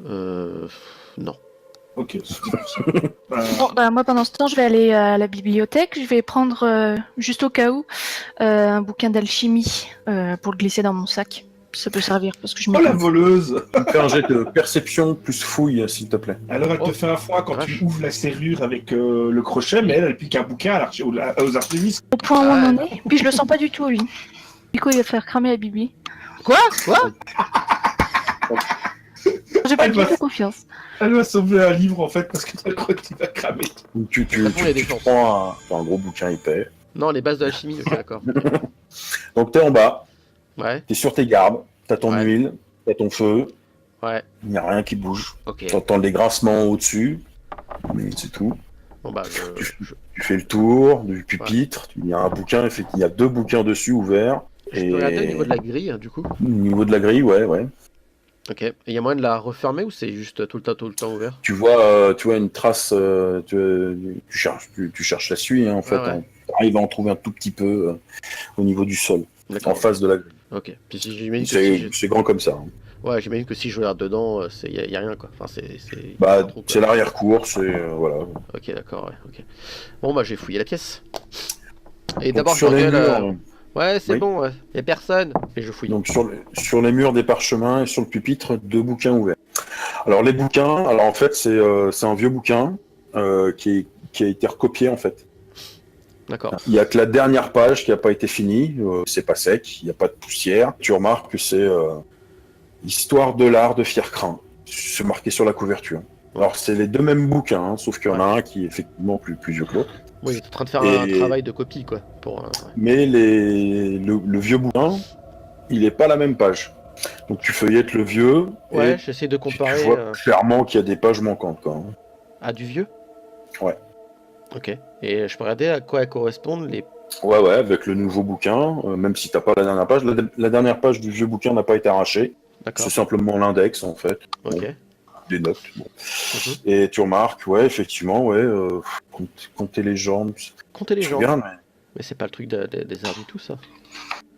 Non. Ok. Bon, bah, moi pendant ce temps, je vais aller à la bibliothèque. Je vais prendre, juste au cas où, un bouquin d'alchimie pour le glisser dans mon sac. Ça peut servir parce que je Oh la voleuse! Fais un jet de perception plus fouille, s'il te plaît. Alors elle te fait un froid quand tu ouvres la serrure avec le crochet, mais elle pique un bouquin aux archivistes. Au point où on en est. Puis je le sens pas du tout, lui. Du coup, il va faire cramer la bibi. Quoi? J'ai pas du tout confiance. Elle va sauver un livre en fait parce que t'as crois qu'il va cramer. Tu prends un gros bouquin épais. Non, les bases de l'alchimie, ok, d'accord. Donc t'es en bas, Ouais, t'es sur tes gardes, t'as ton Ouais. huile, t'as ton feu, ouais, il n'y a rien qui bouge. ok. T'entends des grincements au-dessus, mais c'est tout. Bon bah, Tu fais le tour du pupitre, il y a un bouquin, il y a 2 bouquins dessus ouverts. je peux regarder au niveau de la grille, hein, du coup. Au niveau de la grille, ouais. Ok. Et il y a moyen de la refermer ou c'est juste tout le temps ouvert? Tu vois une trace, tu cherches la suie, hein, en fait. Ouais. Tu arrives à en trouver un tout petit peu au niveau du sol, en D'accord. face de la grille. Ok. Puis si j'imagine que si C'est grand comme ça. Hein. Ouais, j'imagine que si je regarde dedans, y a rien quoi. Enfin, Bah, pas trop, quoi. c'est l'arrière-cour, c'est voilà. Ok, d'accord, ouais, ok. Bon bah, j'ai fouillé la pièce. Et Donc, d'abord, je sur les regarde. murs, Ouais, c'est oui. bon, ouais. Y a personne. Et je fouille. donc sur les murs des parchemins et sur le pupitre, 2 bouquins ouverts. Alors les bouquins, en fait c'est un vieux bouquin qui a été recopié en fait. D'accord. Il y a que la dernière page qui n'a pas été finie, c'est pas sec, il n'y a pas de poussière. Tu remarques que c'est Histoire de l'art de Fiercrin, c'est marqué sur la couverture. Alors c'est les 2 mêmes bouquins, hein, sauf qu'il y en a un qui est effectivement plus vieux que l'autre. Oui, j'étais en train de faire un travail de copie quoi. Pour. Mais le vieux bouquin, il est pas à la même page. Donc tu feuillettes le vieux. Ouais, et j'essaie de tu comparer. vois clairement qu'il y a des pages manquantes quand même. À du vieux. Ouais. Ok. Et je peux regarder à quoi elles correspondent les. Ouais, avec le nouveau bouquin, même si t'as pas la dernière page. La dernière page du vieux bouquin n'a pas été arrachée. D'accord. C'est simplement l'index en fait. Ok. Bon, des notes. Bon. Mhm. Et tu remarques, ouais, effectivement, compter les jambes. Comptez les Tu gens. regardes, Mais c'est pas le truc des arts du tout ça.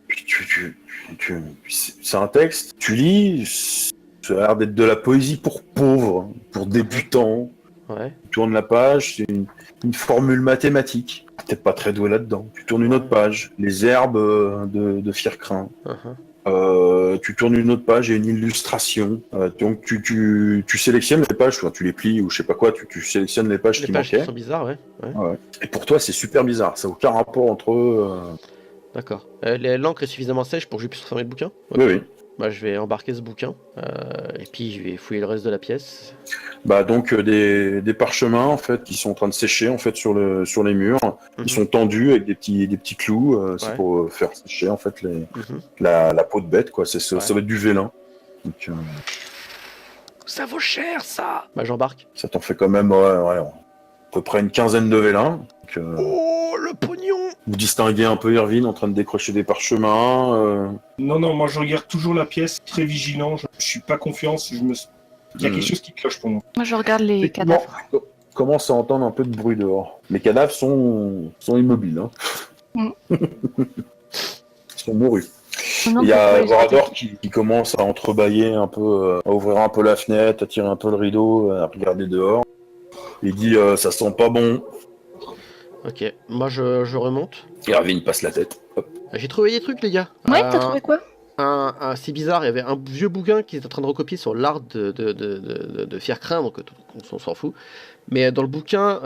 puis c'est un texte. Tu lis, ça a l'air d'être de la poésie pour pauvres, pour débutants. Ouais. Tu tournes la page, c'est une formule mathématique. T'es pas très doué là-dedans. Tu tournes une autre page, les herbes de Fiercrin. Tu tournes une autre page et une illustration. Donc tu sélectionnes les pages, tu les plies ou je sais pas quoi, tu sélectionnes les pages Les qui pages manquaient. qui sont bizarres, ouais. Ouais. Et pour toi, c'est super bizarre. Ça n'a aucun rapport entre eux. D'accord. L'encre est suffisamment sèche pour que je puisse refermer le bouquin? Ok. Oui. Bah, je vais embarquer ce bouquin et puis je vais fouiller le reste de la pièce. Bah donc des parchemins en fait qui sont en train de sécher en fait sur les murs. Mhm. Ils sont tendus avec des petits clous. C'est Ouais. pour faire sécher en fait Mhm. la peau de bête quoi. Ça Ouais. va être du vélin. Donc, Ça vaut cher ça. Bah j'embarque. ça t'en fait quand même à peu près une quinzaine de vélins. Donc, Oh le pognon. vous distinguez un peu Irvine en train de décrocher des parchemins. Non, moi je regarde toujours la pièce, très vigilant, je suis pas confiance, il y a quelque chose qui cloche pour moi. Moi, je regarde les Effectivement, cadavres. commence à entendre un peu de bruit dehors. Les cadavres sont immobiles. Hein. Mm. Ils sont mourus. Non, Il y a pourquoi ils ont Vorador été- qui commence à entrebâiller un peu, à ouvrir un peu la fenêtre, à tirer un peu le rideau, à regarder dehors. Il dit ça sent pas bon. Ok. Moi je remonte. Irvine passe la tête. Hop. J'ai trouvé des trucs les gars. Ouais, t'as trouvé quoi? C'est bizarre, il y avait un vieux bouquin qui est en train de recopier sur l'art de Fiercrin, donc on s'en fout. Mais dans le bouquin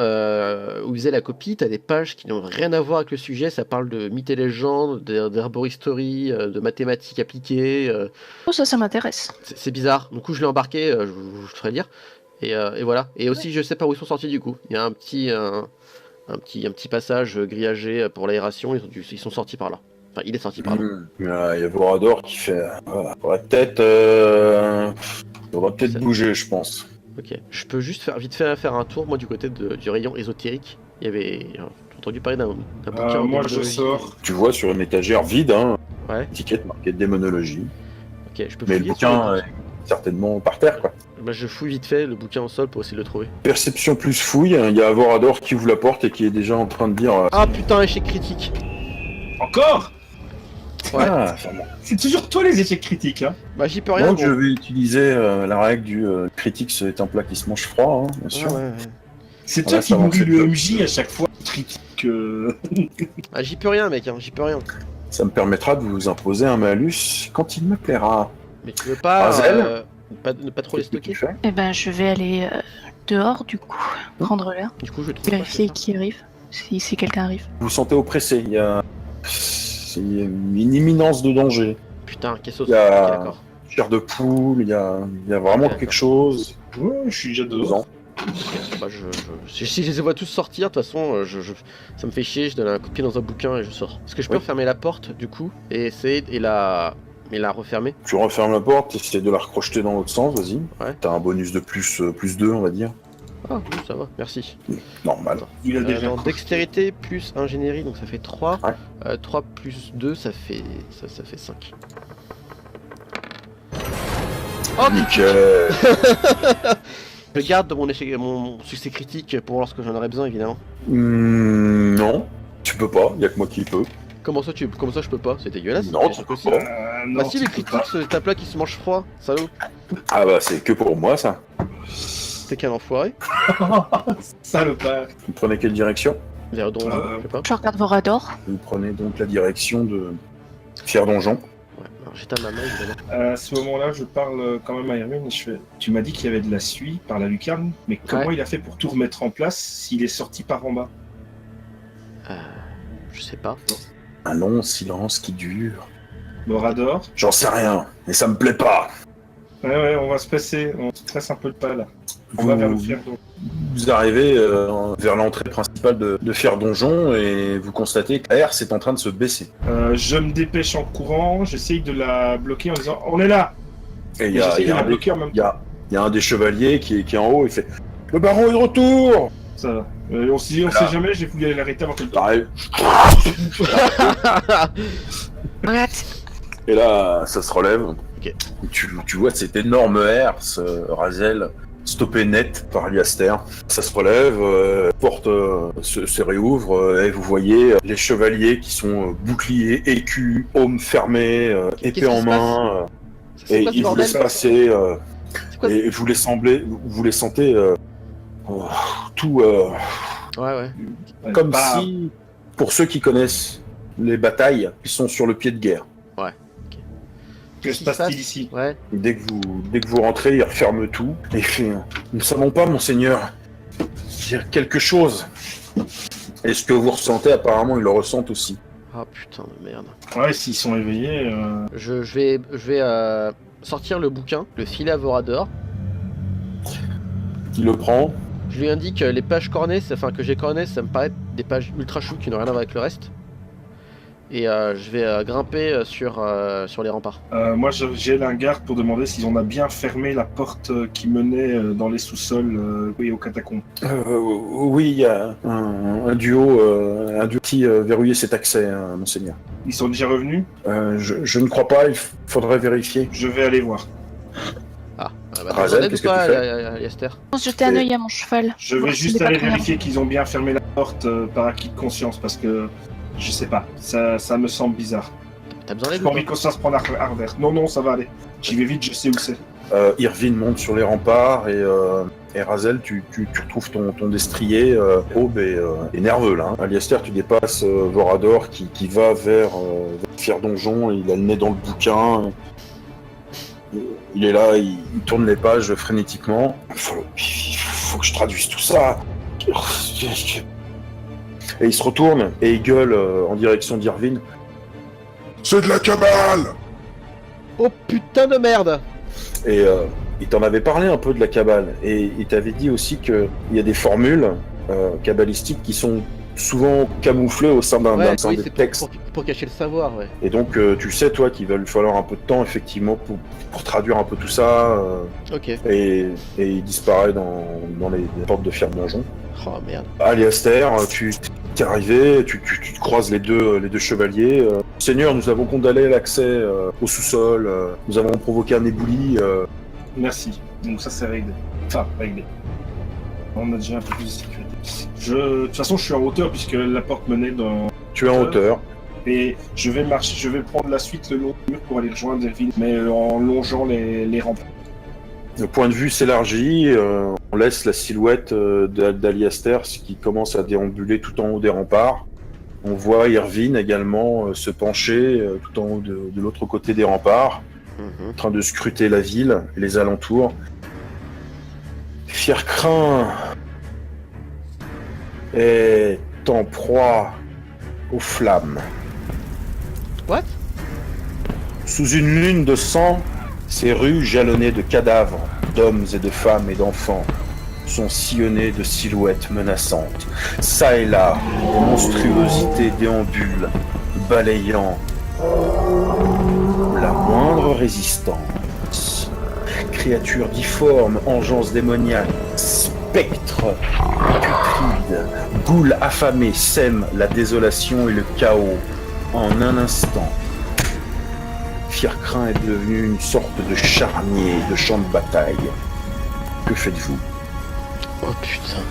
où il faisait la copie, t'as des pages qui n'ont rien à voir avec le sujet, ça parle de mythes et légendes, d'herboristerie, de mathématiques appliquées. Oh, ça m'intéresse. C'est bizarre, du coup je l'ai embarqué, je vous ferai lire. Et voilà. Et aussi je sais pas où ils sont sortis du coup. Il y a un petit passage grillagé pour l'aération, ils sont sortis par là. Enfin, il est sorti par là. Il y a Vorador qui fait faudrait peut-être bouger, je pense. Ok, je peux juste vite faire un tour, moi, du côté du rayon ésotérique. Il y avait... J'ai entendu parler d'un bouquin. Moi en je démonologie. sors. Tu vois sur une étagère vide, Ouais, étiquette marquée démonologie. ok, je peux Mais le fouiller bouquin est certainement par terre, quoi. Bah, je fouille vite fait le bouquin au sol pour essayer de le trouver. Perception plus fouille, il y a Vorador qui ouvre la porte et qui est déjà en train de dire Ah putain, échec critique. Encore? Ouais. Ah, enfin bon. C'est toujours toi les échecs critiques, hein. Bah, j'y peux rien. Donc gros. je vais utiliser la règle du critique, c'est un plat qui se mange froid, bien Ouais, sûr. ouais. C'est Ah, toi là, qui ça va, nourris c'est le top. MJ à chaque fois, critique. Ah, j'y peux rien, mec, hein, j'y peux rien. Ça me permettra de vous imposer un malus quand il me plaira. Mais tu veux pas, ne pas trop les stocker? Eh ben, je vais aller dehors, du coup, prendre l'air. Du coup, je trouve vérifier qui arrive, si quelqu'un arrive. Vous vous sentez oppressé, il y a une imminence de danger. Putain, qu'est-ce que Il y a okay, d'accord. chair de poule, il y a vraiment quelque chose. Ouais, je suis déjà dedans. Bah, si je les vois tous sortir, de toute façon, ça me fait chier, je donne un coup de pied dans un bouquin et je sors. Est-ce que je peux refermer la porte, du coup, et essayer et la refermer? Tu refermes la porte, essaies de la recrocheter dans l'autre sens, vas-y. Ouais. T'as un bonus de plus 2, on va dire. Ah, oui, ça va, merci. Normal. Il a déjà dextérité plus ingénierie, donc ça fait 3. Ouais. 3 plus 2, ça fait 5. Oh, nickel. Je garde mon succès critique pour lorsque j'en aurai besoin, évidemment. Non, tu peux pas, y a que moi qui peux. Comment ça je peux pas? C'est dégueulasse. Non, tu peux pas. Bah si, les critiques, c'est ta plaque qui se mange froid, salaud. Ah bah c'est que pour moi ça. T'es qu'un enfoiré. Salopard. Vous prenez quelle direction? Vers donjon, je sais pas. Je regarde Vorador. Vous prenez donc la direction de Fier Donjon. Ouais, alors j'éteins ma main, évidemment. À ce moment-là, je parle quand même à Irvine et je fais... Tu m'as dit qu'il y avait de la suie par la lucarne, mais comment il a fait pour tout remettre en place s'il est sorti par en bas? Je sais pas. Un long silence qui dure. Vorador. J'en sais rien, mais ça me plaît pas. Ouais, on va se passer, on se stresse un peu le pas là. On va vers le Fier Donjon. Vous arrivez vers l'entrée principale de Fier Donjon et vous constatez que l'air c'est en train de se baisser. Je me dépêche en courant, j'essaye de la bloquer en disant on est là. Et il y a un des chevaliers qui est en haut, il fait le baron est de retour. Ça va. On sait jamais, j'ai voulu l'arrêter avant qu'elle Pareil. Et là, ça se relève. Okay. Tu vois cette énorme herse, Razel, stoppée net par Aliaster. Ça se relève, porte se réouvre, et vous voyez les chevaliers qui sont boucliers, écus, aumes fermés, épée en main, et ils vous laissent passer, et vous les sentez tout ouais. comme si, pour ceux qui connaissent les batailles, ils sont sur le pied de guerre. Ouais. Que se passe-t-il ici? Ouais. Dès que vous rentrez, il referme tout et il fait « Nous ne savons pas, monseigneur. Il y a quelque chose. » Et ce que vous ressentez, apparemment, ils le ressentent aussi. Ah putain de merde. Ouais, s'ils sont éveillés... Je vais sortir le bouquin, le filet à Vorador. Il le prend. Je lui indique les pages cornées, que j'ai cornées, ça me paraît des pages ultra chou qui n'ont rien à voir avec le reste. Et je vais grimper sur les remparts. Moi j'ai un garde pour demander s'ils ont bien fermé la porte qui menait dans les sous-sols aux catacombes. Oui, il y a un duo qui verrouillait cet accès, monseigneur. Ils sont déjà revenus? Je ne crois pas, il faudrait vérifier. Je vais aller voir. Razel, qu'est-ce que tu fais? Yaster. Je jeter un œil à mon cheval. Je vais juste aller vérifier qu'ils ont bien fermé la porte par acquis de conscience parce que je sais pas, ça me semble bizarre. T'as besoin d'aide? J'ai pas envie qu'on se prendre à revers. Non, ça va aller. J'y vais vite, je sais où c'est. Irvine monte sur les remparts et Razel, tu retrouves ton destrier, Aube et nerveux là. Aliaster, tu dépasses Vorador qui va vers Fier Donjon, il a le nez dans le bouquin. Il est là, il tourne les pages frénétiquement. Il faut que je traduise tout ça. Et il se retourne et il gueule en direction d'Irvine. C'est de la cabale! Oh putain de merde! Et il t'en avait parlé un peu de la cabale. Et il t'avait dit aussi qu'il y a des formules cabalistiques qui sont souvent camouflées au sein d'un texte. Pour cacher le savoir, ouais. Et donc tu sais, toi, qu'il va lui falloir un peu de temps, effectivement, pour traduire un peu tout ça. Ok. Et il disparaît dans les portes de Fier Donjon. Oh merde. Aliaster, tu t'es arrivé, tu croises les deux chevaliers. Seigneur, nous avons condamné l'accès au sous-sol, nous avons provoqué un éboulis. Merci. Donc ça c'est réglé. Enfin, réglé. On a déjà un peu plus de sécurité. De toute façon, je suis en hauteur puisque la porte menait dans... Tu es en hauteur. Et je vais prendre la suite le long du mur pour aller rejoindre Irvine, mais en longeant les rampes. Le point de vue s'élargit, on laisse la silhouette d'Aliaster qui commence à déambuler tout en haut des remparts. On voit Irvine également se pencher tout en haut de l'autre côté des remparts, en train de scruter la ville et les alentours. Fiercrin est en proie aux flammes. What? Sous une lune de sang, ces rues jalonnées de cadavres, d'hommes et de femmes et d'enfants, sont sillonnées de silhouettes menaçantes. Ça et là, des monstruosités déambulent, balayant la moindre résistance. Créatures difformes, engeances démoniaques, spectres putrides, goules affamés sèment la désolation et le chaos en un instant. Fiercrin est devenu une sorte de charnier de champ de bataille. Que faites-vous? Oh putain.